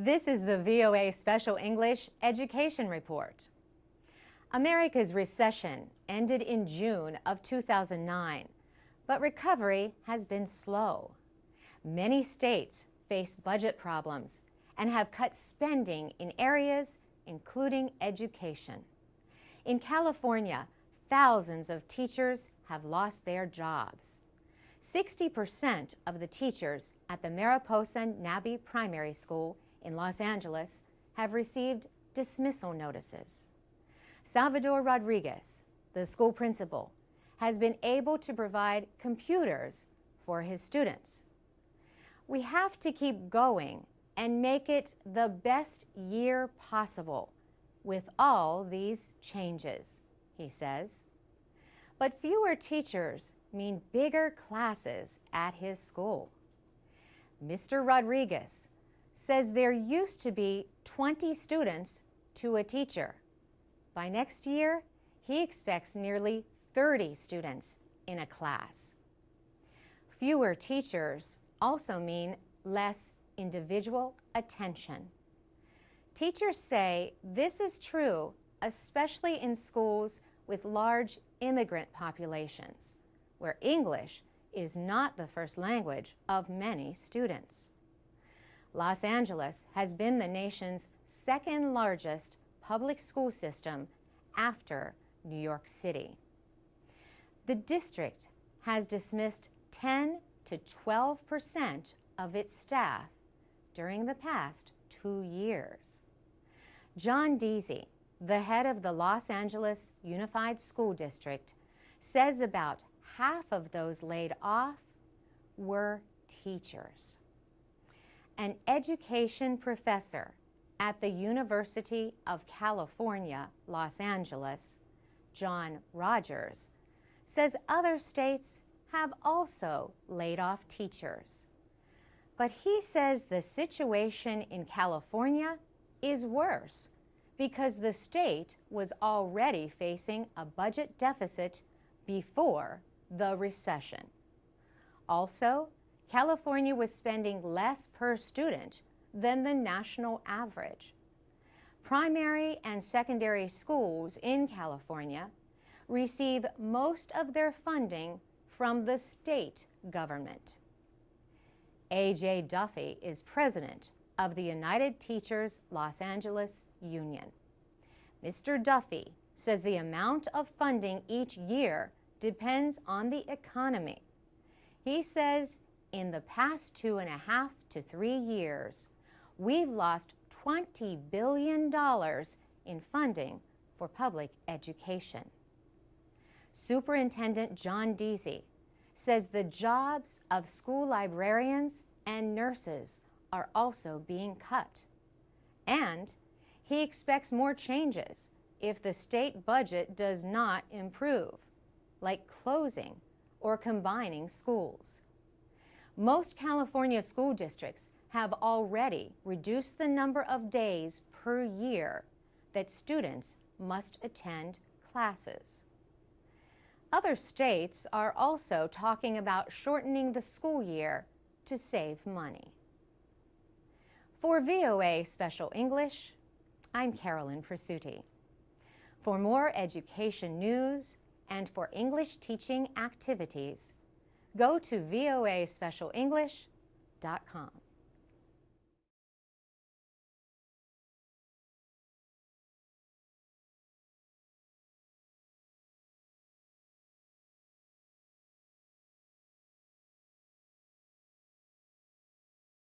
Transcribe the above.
This is the VOA Special English Education Report. America's recession ended in June of 2009, but recovery has been slow. Many states face budget problems and have cut spending in areas including education. In California, thousands of teachers have lost their jobs. 60% of the teachers at the Mariposa Nabi Primary School in Los Angeles have received dismissal notices. Salvador Rodriguez, the school principal, has been able to provide computers for his students. We have to keep going and make it the best year possible with all these changes, he says. But fewer teachers mean bigger classes at his school. Mr. Rodriguez says there used to be 20 students to a teacher. By next year, he expects nearly 30 students in a class. Fewer teachers also mean less individual attention. Teachers say this is true, especially in schools with large immigrant populations, where English is not the first language of many students. Los Angeles has been the nation's second largest public school system after New York City. The district has dismissed 10 to 12% of its staff during the past 2 years. John Deasy, the head of the Los Angeles Unified School District, says about half of those laid off were teachers. An education professor at the University of California, Los Angeles, John Rogers, says other states have also laid off teachers. But he says the situation in California is worse because the state was already facing a budget deficit before the recession. Also, California was spending less per student than the national average. Primary and secondary schools in California receive most of their funding from the state government. A.J. Duffy is president of the United Teachers Los Angeles Union. Mr. Duffy says the amount of funding each year depends on the economy. He says in the past 2.5 to 3 years, we've lost $20 billion in funding for public education. Superintendent John Deasy says the jobs of school librarians and nurses are also being cut. And he expects more changes if the state budget does not improve, like closing or combining schools. Most California school districts have already reduced the number of days per year that students must attend classes. Other states are also talking about shortening the school year to save money. For VOA Special English, I'm Carolyn Presutti. For more education news and for English teaching activities, go to voaspecialenglish.com.